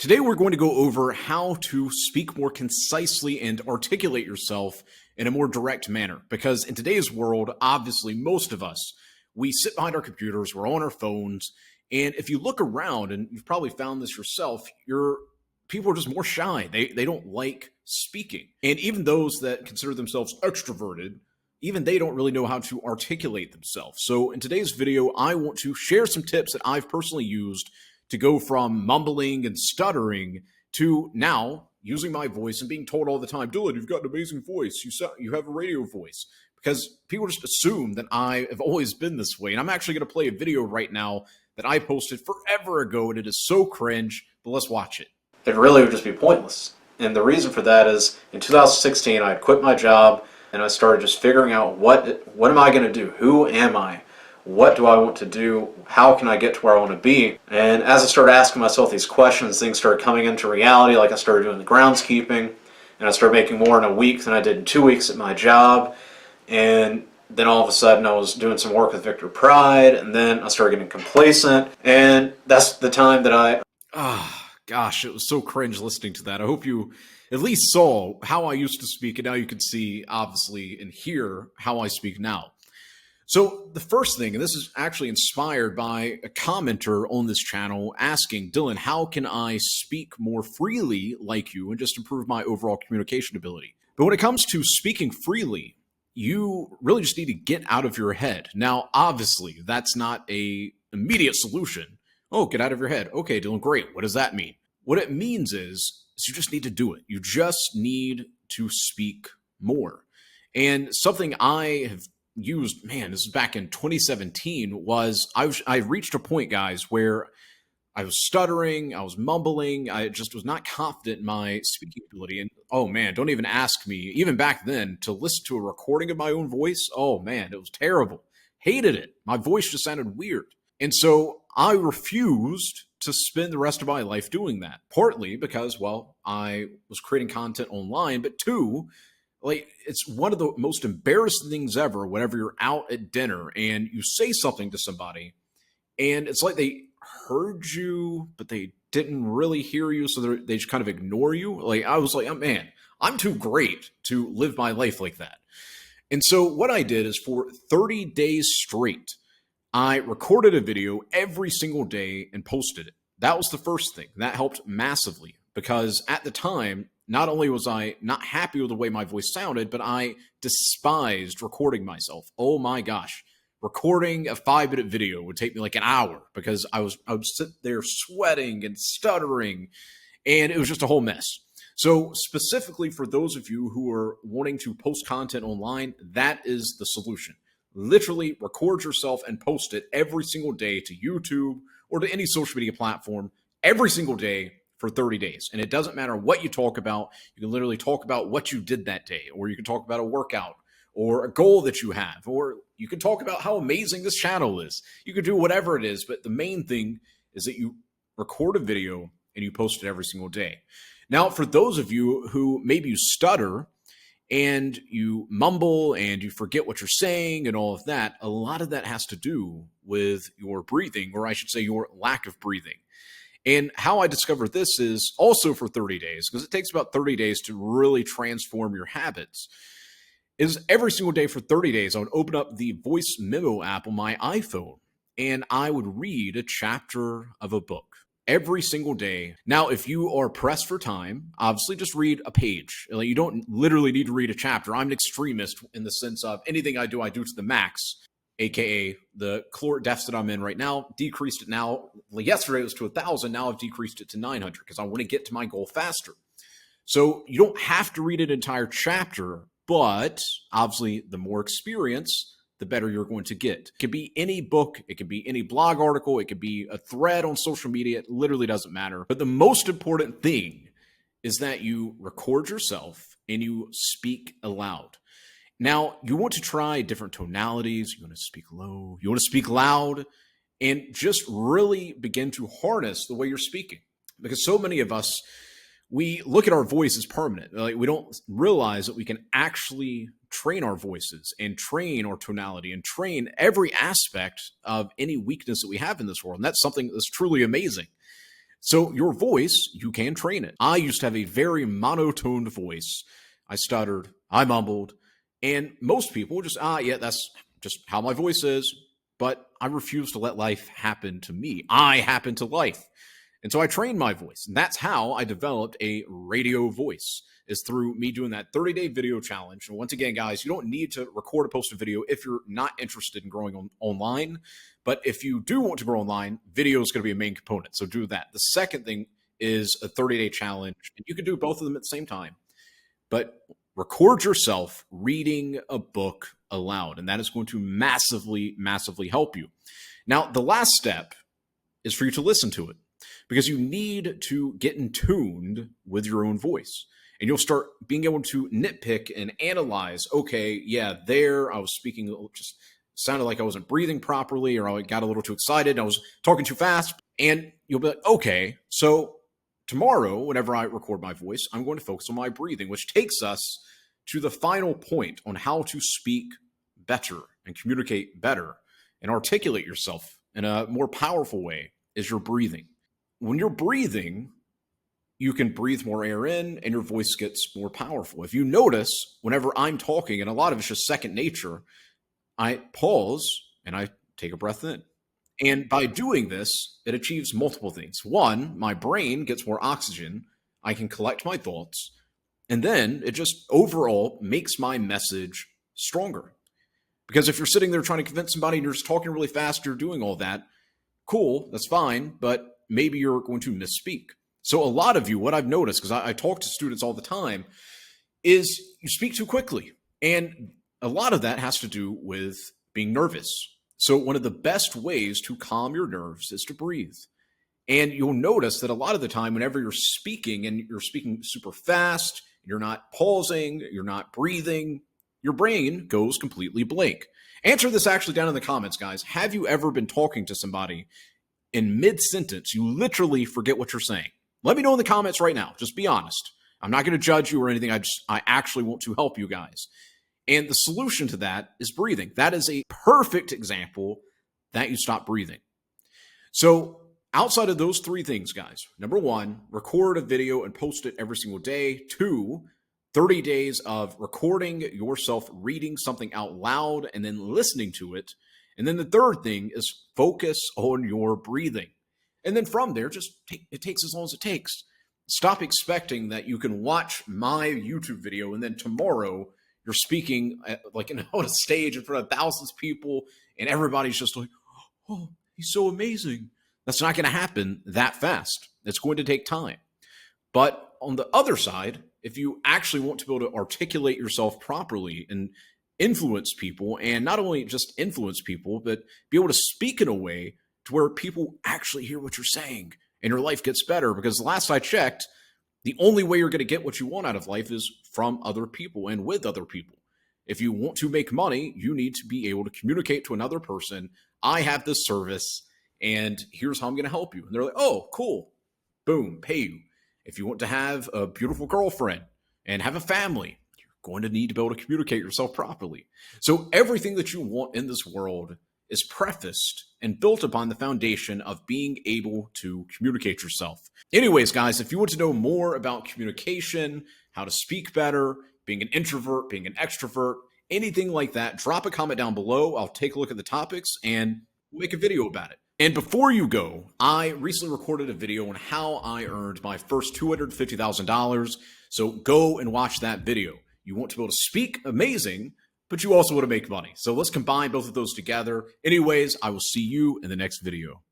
Today, we're going to go over how to speak more concisely and articulate yourself in a more direct manner. Because in today's world, obviously, most of us, we sit behind our computers, we're on our phones, and if you look around, and you've probably found this yourself, people are just more shy. They don't like speaking. And even those that consider themselves extroverted, even they don't really know how to articulate themselves. So in today's video, I want to share some tips that I've personally used to go from mumbling and stuttering to now using my voice and being told all the time, Dylan, you've got an amazing voice. You have a radio voice. Because people just assume that I have always been this way. And I'm actually going to play a video right now that I posted forever ago, and it is so cringe, but let's watch it. It really would just be pointless. And the reason for that is in 2016, I had quit my job and I started just figuring out what am I going to do? Who am I? What do I want to do? How can I get to where I want to be? And as I started asking myself these questions, things started coming into reality. Like I started doing the groundskeeping, and I started making more in a week than I did in 2 weeks at my job. And then all of a sudden I was doing some work with Victor Pride, and then I started getting complacent. And that's the time that Gosh, it was so cringe listening to that. I hope you at least saw how I used to speak, and now you can see, obviously, and hear how I speak now. So the first thing, and this is actually inspired by a commenter on this channel asking, Dylan, how can I speak more freely like you and just improve my overall communication ability? But when it comes to speaking freely, you really just need to get out of your head. Now, obviously, that's not an immediate solution. Oh, get out of your head. Okay, Dylan, great. What does that mean? What it means is you just need to do it. You just need to speak more. And something I have used, man, this is back in 2017, was I reached a point, guys, where I was stuttering, I was mumbling, I just was not confident in my speaking ability. And oh man, don't even ask me, even back then, to listen to a recording of my own voice. Oh man, it was terrible. Hated it. My voice just sounded weird. And so I refused to spend the rest of my life doing that. Partly because, well, I was creating content online, but two, like, it's one of the most embarrassing things ever whenever you're out at dinner and you say something to somebody and it's like they heard you, but they didn't really hear you, so they just kind of ignore you. Like, I was like, oh, man, I'm too great to live my life like that. And so what I did is for 30 days straight, I recorded a video every single day and posted it. That was the first thing. That helped massively because at the time, not only was I not happy with the way my voice sounded, but I despised recording myself. Oh my gosh. Recording a 5-minute video would take me like an hour because I would sit there sweating and stuttering, and it was just a whole mess. So specifically for those of you who are wanting to post content online, that is the solution. Literally record yourself and post it every single day to YouTube or to any social media platform every single day for 30 days. And it doesn't matter what you talk about. You can literally talk about what you did that day, or you can talk about a workout or a goal that you have, or you can talk about how amazing this channel is. You can do whatever it is, but the main thing is that you record a video and you post it every single day. Now, for those of you who maybe you stutter and you mumble and you forget what you're saying and all of that, a lot of that has to do with your breathing, or I should say your lack of breathing. And how I discovered this is also for 30 days, because it takes about 30 days to really transform your habits, is every single day for 30 days, I would open up the voice memo app on my iPhone and I would read a chapter of a book every single day. Now, if you are pressed for time, obviously just read a page. Like, you don't literally need to read a chapter. I'm an extremist in the sense of anything I do to the max, aka the caloric deficit I'm in right now, decreased it now. Yesterday it was to 1,000. Now I've decreased it to 900 because I want to get to my goal faster. So you don't have to read an entire chapter, but obviously the more experience, the better you're going to get. It could be any book, it could be any blog article, it could be a thread on social media, it literally doesn't matter. But the most important thing is that you record yourself and you speak aloud. Now, you want to try different tonalities, you want to speak low, you want to speak loud, and just really begin to harness the way you're speaking. Because so many of us, we look at our voice as permanent. Like, we don't realize that we can actually train our voices and train our tonality and train every aspect of any weakness that we have in this world. And that's something that's truly amazing. So your voice, you can train it. I used to have a very monotone voice. I stuttered, I mumbled, and most people just, yeah, that's just how my voice is. But I refuse to let life happen to me. I happen to life. And so I trained my voice. And that's how I developed a radio voice, is through me doing that 30-day video challenge. And once again, guys, you don't need to record or post a video if you're not interested in growing online. But if you do want to grow online, video is going to be a main component. So do that. The second thing is a 30-day challenge. And you can do both of them at the same time. But record yourself reading a book aloud. And that is going to massively, massively help you. Now, the last step is for you to listen to it, because you need to get in tuned with your own voice. And you'll start being able to nitpick and analyze, okay, yeah, there I was speaking, just sounded like I wasn't breathing properly, or I got a little too excited, I was talking too fast. And you'll be like, okay, so tomorrow, whenever I record my voice, I'm going to focus on my breathing, which takes us to the final point on how to speak better and communicate better and articulate yourself in a more powerful way, is your breathing. When you're breathing, you can breathe more air in and your voice gets more powerful. If you notice, whenever I'm talking, and a lot of it's just second nature, I pause and I take a breath in. And by doing this, it achieves multiple things. One, my brain gets more oxygen. I can collect my thoughts. And then it just overall makes my message stronger. Because if you're sitting there trying to convince somebody and you're just talking really fast, you're doing all that, cool, that's fine, but maybe you're going to misspeak. So a lot of you, what I've noticed, because I talk to students all the time, is you speak too quickly. And a lot of that has to do with being nervous. So one of the best ways to calm your nerves is to breathe. And you'll notice that a lot of the time, whenever you're speaking and you're speaking super fast, you're not pausing, you're not breathing, your brain goes completely blank. Answer this actually down in the comments, guys. Have you ever been talking to somebody in mid-sentence, you literally forget what you're saying? Let me know in the comments right now. Just be honest. I'm not going to judge you or anything. I actually want to help you guys. And the solution to that is breathing. That is a perfect example that you stop breathing. So outside of those three things, guys, number one, record a video and post it every single day. Two, 30 days of recording yourself reading something out loud and then listening to it. And then the third thing is focus on your breathing. And then from there, it takes as long as it takes. Stop expecting that you can watch my YouTube video and then tomorrow you're speaking on a stage in front of thousands of people and everybody's just like, oh, he's so amazing. That's not going to happen that fast. It's going to take time. But on the other side, if you actually want to be able to articulate yourself properly and influence people, and not only just influence people, but be able to speak in a way to where people actually hear what you're saying and your life gets better. Because last I checked, the only way you're going to get what you want out of life is from other people and with other people. If you want to make money, you need to be able to communicate to another person, I have this service and here's how I'm going to help you. And they're like, oh, cool. Boom, pay you. If you want to have a beautiful girlfriend and have a family, you're going to need to be able to communicate yourself properly. So everything that you want in this world is prefaced and built upon the foundation of being able to communicate yourself. Anyways, guys, if you want to know more about communication, how to speak better, being an introvert, being an extrovert, anything like that, drop a comment down below. I'll take a look at the topics and make a video about it. And before you go, I recently recorded a video on how I earned my first $250,000. So go and watch that video. You want to be able to speak amazing, but you also want to make money. So let's combine both of those together. Anyways, I will see you in the next video.